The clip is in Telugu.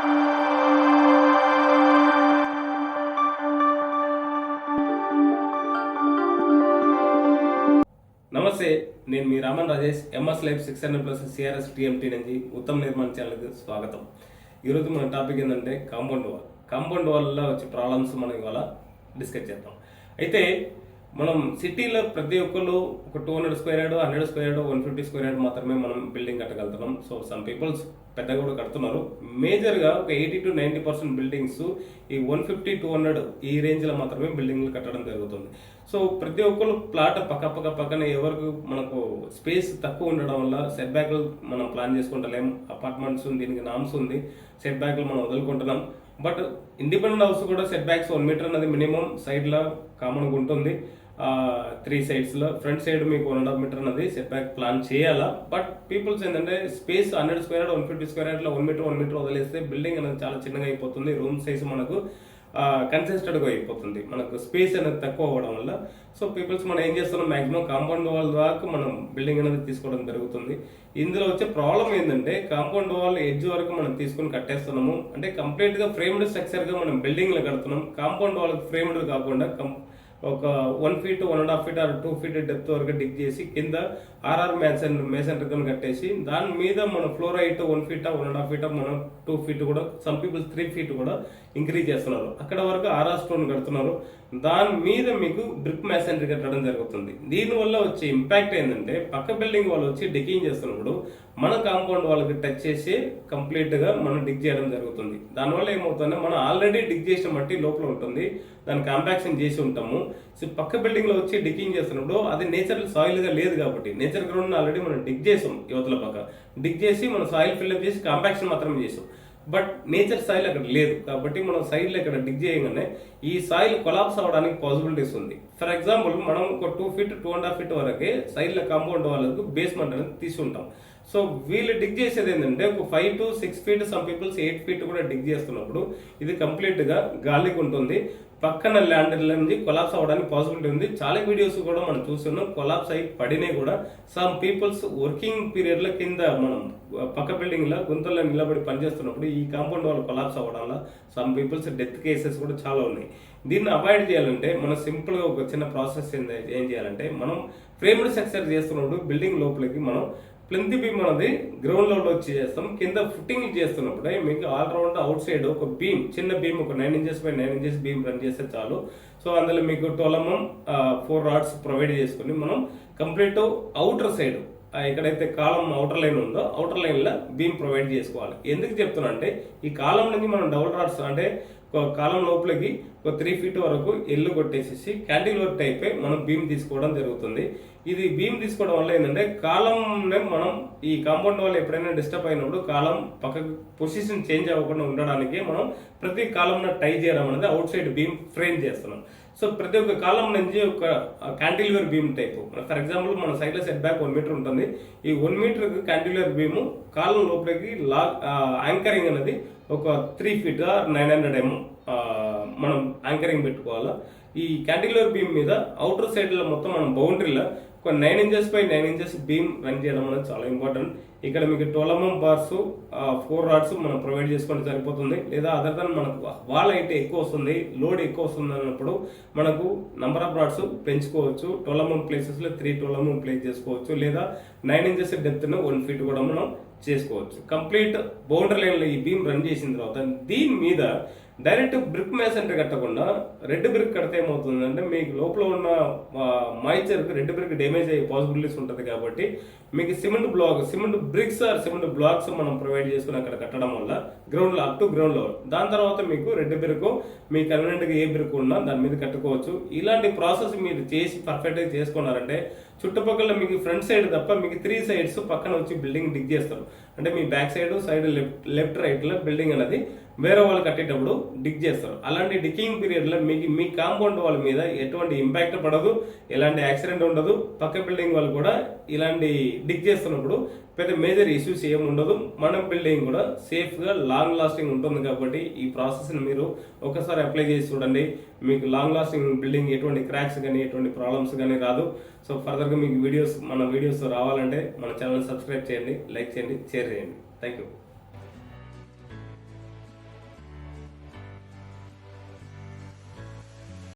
నమస్తే, నేను మీ Raman Rajesh. MS life 600+ CRS TMT నుంచి ఉత్తమ నిర్మాణ ఛానల్కి స్వాగతం. ఈరోజు మన టాపిక్ ఏంటంటే కాంపౌండ్ వాల్లో వచ్చే ప్రాబ్లమ్స్ మనం ఇవాళ డిస్కస్ చేద్దాం. అయితే మనం సిటీలో ప్రతి ఒక్కరు ఒక 200 square yard, 100 square yard, 150 square yard మాత్రమే మనం బిల్డింగ్ కట్టగలుగుతున్నాం. సో సమ్ పీపుల్స్ పెద్దగా కూడా కడుతున్నారు. మేజర్గా ఒక 80 to 90% బిల్డింగ్స్ ఈ 150, 200 ఈ రేంజ్లో మాత్రమే బిల్డింగ్లు కట్టడం జరుగుతుంది. సో ప్రతి ఒక్కరు ప్లాట్ పక్కన ఎవరికి మనకు స్పేస్ తక్కువ ఉండడం వల్ల సెట్ బ్యాక్లు మనం ప్లాన్ చేసుకుంటలేం. అపార్ట్మెంట్స్ దీనికి నామ్స్ ఉంది, సెట్ బ్యాక్లు మనం వదులుకుంటున్నాం. బట్ ఇండిపెండెంట్ హౌస్ కూడా సెట్ బ్యాక్స్ 1 మీటర్ అనేది మినిమం సైడ్లో కామన్గా ఉంటుంది. 3 సైడ్స్లో ఫ్రంట్ సైడ్ మీకు 1.5 మీటర్ అనేది సెట్ బ్యాక్ ప్లాన్ చేయాలా. బట్ పీపుల్స్ ఏంటంటే స్పేస్ 100 స్క్వేర్ యార్డ్, 150 స్క్వేర్ యార్డ్లో 1 మీటర్ వదిలేస్తే బిల్డింగ్ అనేది చాలా చిన్నగా అయిపోతుంది. రూమ్ సైజ్ మనకు కన్సిస్టెంట్గా అయిపోతుంది, మనకు స్పేస్ అనేది తక్కువ అవ్వడం వల్ల. సో పీపుల్స్ మనం ఏం చేస్తున్నాం, మాక్సిమం కాంపౌండ్ వాల్ దాకా మనం బిల్డింగ్ అనేది తీసుకోవడం జరుగుతుంది. ఇందులో వచ్చే ప్రాబ్లం ఏంటంటే కాంపౌండ్ వాల్ ఎడ్జ్ వరకు మనం తీసుకుని కట్టేస్తున్నాము. అంటే కంప్లీట్గా ఫ్రేమ్డ్ స్ట్రక్చర్గా మనం బిల్డింగ్లో కడుతున్నాం. కాంపౌండ్ వాల్ ఫ్రేమ్డ్ కాకుండా ఒక 1 feet, 1.5 feet or 2 feet depth వరకు డిగ్ చేసి కింద ఆర్ఆర్ మేసన్ కట్టేసి దాని మీద మన ఫ్లోర్ హైట్ 1 feet, 1.5 feet, మనం 2 feet కూడా, సమ్ పీపుల్స్ 3 feet కూడా ఇంక్రీజ్ చేస్తున్నారు. అక్కడ వరకు ఆర్ఆర్ స్టోన్ కడుతున్నారు. దాని మీద మీకు బ్రిక్ మ్యాసనరీ కట్టడం జరుగుతుంది. దీనివల్ల వచ్చే ఇంపాక్ట్ ఏంటంటే పక్క బిల్డింగ్ వాళ్ళు వచ్చి డికింగ్ చేస్తున్నప్పుడు మన కాంపౌండ్ వాళ్ళకి టచ్ చేసి కంప్లీట్గా మనం డిగ్ చేయడం జరుగుతుంది. దానివల్ల ఏమవుతుందంటే మనం ఆల్రెడీ డిగ్ చేసిన మట్టి లోపల ఉంటుంది, దాన్ని కాంపాక్షన్ చేసి ఉంటాము. సో పక్క బిల్డింగ్లో వచ్చి డికింగ్ చేస్తున్నప్పుడు అది నేచురల్ సాయిల్గా లేదు కాబట్టి నేచర్ గ్రౌండ్ ఆల్రెడీ మనం డిగ్ చేసాం. యువతల పక్క డిగ్ చేసి మనం సాయిల్ ఫిల్అప్ చేసి కాంపాక్షన్ మాత్రమే చేసాం. బట్ నేచర్ సాయిల్ అక్కడ లేదు కాబట్టి మనం సైడ్లో ఇక్కడ డిగ్ చేయగానే ఈ సాయిల్ కొలాప్స్ అవ్వడానికి పాసిబిలిటీస్ ఉంది. ఫర్ ఎగ్జాంపుల్ మనం ఒక 2 feet, 2.5 feet వరకే సైడ్లో కాంపౌండ్ వాళ్ళకు బేస్మెంట్ అనేది తీసుకుంటాం. సో వీళ్ళు డిగ్ చేసేది ఏంటంటే ఒక 5 to 6 feet, some peoples 8 feet కూడా డిగ్ చేస్తున్నప్పుడు ఇది కంప్లీట్గా గాలికి ఉంటుంది. పక్కన ల్యాండ్ నుంచి కొలాప్స్ అవ్వడానికి పాసిబిలిటీ ఉంది. చాలా వీడియోస్ కూడా మనం చూస్తున్నాం, కొలాప్స్ అయి పడినాయి కూడా. సమ్ పీపుల్స్ వర్కింగ్ పీరియడ్ల కింద మనం పక్క బిల్డింగ్లో గుంతల్లో నిలబడి పనిచేస్తున్నప్పుడు ఈ కాంపౌండ్ వాళ్ళు కొలాప్స్ అవ్వడం వల్ల సమ్ పీపుల్స్ డెత్ కేసెస్ కూడా చాలా ఉన్నాయి. దీన్ని అవాయిడ్ చేయాలంటే మనం సింపుల్గా ఒక చిన్న ప్రాసెస్ ఏం చేయాలంటే మనం ఫ్రేమ్డ్ స్ట్రక్చర్ చేస్తున్నప్పుడు బిల్డింగ్ లోపలికి మనం ప్లింత్ బీమ్ అనేది గ్రౌండ్ లెవెల్ వచ్చి చేస్తాం. కింద ఫుట్టింగ్ చేస్తున్నప్పుడే మీకు ఆల్రౌండ్ అవుట్ సైడ్ ఒక బీమ్, చిన్న బీమ్, ఒక 9 inches by 9 inches beam run చేస్తే చాలు. సో అందులో మీకు 12mm 4 rods ప్రొవైడ్ చేసుకుని మనం కంప్లీట్ అవుటర్ సైడ్ ఎక్కడైతే కాలం అవుటర్ లైన్ ఉందో అవుటర్ లైన్లో బీమ్ ప్రొవైడ్ చేసుకోవాలి. ఎందుకు చెప్తున్నా అంటే ఈ కాలం నుంచి మనం డబుల్ రాడ్స్ అంటే కాలం లోపలికి ఒక 3 feet వరకు ఎల్లు కొట్టేసేసి క్యాంటిలివర్ టైప్ మనం బీమ్ తీసుకోవడం జరుగుతుంది. ఇది బీమ్ తీసుకోవడం వల్ల ఏంటంటే కాలం మనం ఈ కాంపౌండ్ వాళ్ళు ఎప్పుడైనా డిస్టర్బ్ అయినప్పుడు కాలం పక్కకు పొజిషన్ చేంజ్ అవ్వకుండా ఉండడానికి మనం ప్రతి కాలంలో టై చేయడం అనేది అవుట్ సైడ్ బీమ్ ఫ్రేమ్ చేస్తున్నాం. సో ప్రతి ఒక్క కాలం నుంచి ఒక cantilever beam type, for example మన సైడ్లో సెట్ బ్యాక్ 1 meter ఉంటుంది. ఈ 1 meter క్యాంటిలివర్ బీము కాలం లోపలికి యాంకరింగ్ అనేది ఒక 3 feet 900 mm మనం యాంకరింగ్ పెట్టుకోవాలా. ఈ క్యాంటిలివర్ బీమ్ మీద అవుటర్ సైడ్లో మొత్తం మనం బౌండరీలో ఒక 9 inches by 9 inches beam run చేయడం అనేది చాలా ఇంపార్టెంట్. ఇక్కడ మీకు 12mm బార్స్ 4 rods మనం ప్రొవైడ్ చేసుకుంటే సరిపోతుంది. లేదా అదర్ దాన్ మనకు వాల్ హైట్ ఎక్కువ వస్తుంది, లోడ్ ఎక్కువ వస్తుంది అన్నప్పుడు మనకు నంబర్ ఆఫ్ రాడ్స్ పెంచుకోవచ్చు. 12mm ప్లేసెస్లో 3 12mm ప్లేస్ చేసుకోవచ్చు. లేదా 9 inches డెప్త్ను 1 feet కూడా మనం చేసుకోవచ్చు. కంప్లీట్ బౌండరీ లైన్లో ఈ బీమ్ రన్ చేసిన తర్వాత దీని మీద డైరెక్ట్ బ్రిక్ మ్యాసనరీ కట్టకుండా రెడ్ బ్రిక్ కడితే ఏమవుతుందంటే మీకు లోపల ఉన్న మాయిశ్చర్కి రెడ్ బ్రిక్ డ్యామేజ్ అయ్యే పాసిబిలిటీస్ ఉంటుంది. కాబట్టి మీకు cement bricks or cement blocks మనం ప్రొవైడ్ చేసుకుని అక్కడ కట్టడం వల్ల ground up to ground level, దాని తర్వాత మీకు రెడ్ బ్రిక్ మీ కన్వీనియంట్గా ఏ బ్రిక్ ఉన్నా దాని మీద కట్టుకోవచ్చు. ఇలాంటి ప్రాసెస్ మీరు చేసి పర్ఫెక్ట్గా చేసుకున్నారంటే చుట్టుపక్కల మీకు ఫ్రంట్ సైడ్ తప్ప మీకు 3 sides పక్కన వచ్చి బిల్డింగ్ డిగ్ చేస్తారు. అంటే మీ బ్యాక్ సైడ్ లెఫ్ట్ రైట్లో బిల్డింగ్ అనేది వేరే వాళ్ళు కట్టేటప్పుడు డిగ్ చేస్తారు. అలాంటి డికింగ్ పీరియడ్లో మీ కాంపౌండ్ వాళ్ళ మీద ఎటువంటి ఇంపాక్ట్ పడదు, ఎలాంటి యాక్సిడెంట్ ఉండదు. పక్క బిల్డింగ్ వాళ్ళు కూడా ఇలాంటి డిగ్ చేస్తున్నప్పుడు పెద్ద మేజర్ ఇష్యూస్ ఏమి ఉండదు. మన బిల్డింగ్ కూడా సేఫ్గా లాంగ్ లాస్టింగ్ ఉంటుంది. కాబట్టి ఈ ప్రాసెస్ని మీరు ఒకసారి అప్లై చేసి చూడండి. మీకు లాంగ్ లాస్టింగ్ బిల్డింగ్ ఎటువంటి క్రాక్స్ కానీ ఎటువంటి ప్రాబ్లమ్స్ కానీ రాదు. సో ఫర్దర్గా మీకు మన వీడియోస్ రావాలంటే మన ఛానల్ సబ్స్క్రైబ్ చేయండి, లైక్ చేయండి, షేర్ చేయండి. Thank you.